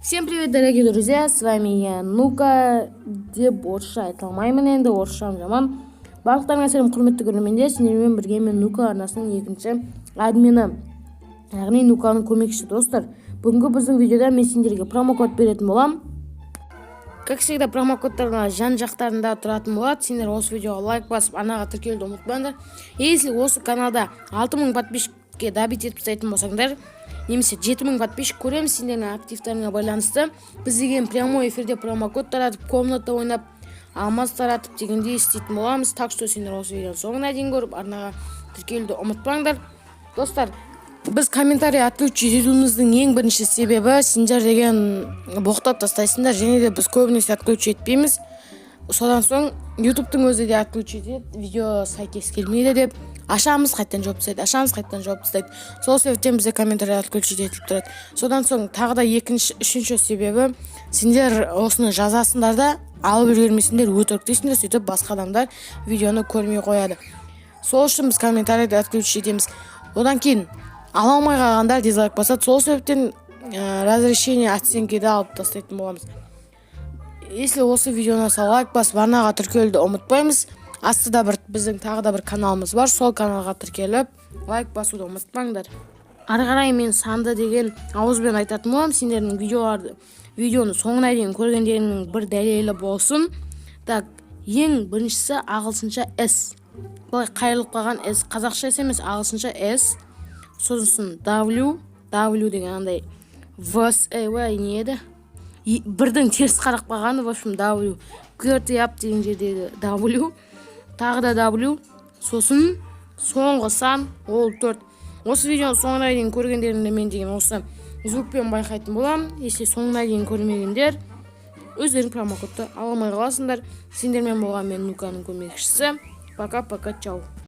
Всем привет, дорогие друзья, с вами я Нука деп орысша айта алмаймын, енді орысшам жаман. Барлықтарыңа сәлем, құрметті көрермендер, сендермен бірге мен Нука арнасының екінші админі, яғни Нуканың көмекшісі. Достар, бүгінгі біздің видеода мен сендерге промокод беретін болам. Как всегда, промокодтардың жан-жақтарында тұратын болады. Сендер осы видеоға лайк басып, анаға тіркелуді ұмытпаңдар. Если осы каналда 6000 подписчикке добить етіп тастайтын болсаңдар, немесе 7000 подписчик көреміз, сендердің активтарыңа байланысты біз деген прямой эфирде промокод таратып, комната ойнап, алмаз таратып дегенде істейтін боламыз. Так что сендер осы видеоны соңына дейін көріп, арнаға тіркелуді ұмытпаңдар. Достар, біз комментарий отключить етуіміздің ең бірінші себебі сендер деген боқтап тастайсыңдар, және де біз көбінесе отключить етпейміз. Содан соң YouTube'тың өзі де отключить етеді, видео сәйкес келмейді деп ашамыз, қайттан жауап тастайды. Сол себептен бізде комментарий отключить етіліп тұрады. Содан соң тағы да үшінші себебі сендер осыны жазасыңдар да алып үлгермесіңдер, өтірік дейсіңдер, сөйтіп басқа адамдар видеоны көрмей қояды. Сол үшін біз комментарийді отключить етеміз. Одан кейін ала алмай қалғандар дизлайк басады. Сол себептен разрешение оценкеде алып тастайтын боламыз. Если осы видеоны лайк басып, арнаға тіркелуді ұмытпаймыз. Астыда біздің тағы да бір каналымыз бар. Сол каналға тіркеліп, лайк басуды ұмытпаңдар. Ары қарай мен санды деген ауызбен айтатын болам. Сендердің видеоны соңына дейін көргендерінің бір дәлелі болсын. Так, ең біріншісі ағылшынша S. Бұлай қайырылып қалған S, қазақша S емес, ағылшынша S. Сосын W деген андай не еді? Бірдің теріс қарап қалғаны, в общем, W. Кертияп деген жердегі W. Тағы да W. Сосын соңғы сан, ол 4. Осы видеоны соңына дейін көргендерінде мен деген осы звукпен байқайтын болам. Если соңына дейін көрмегендер, өздерің промокодты ала алмай қаласыңдар. Сендермен болған мен Нуканың көмекшісі. Пока-пока, чау.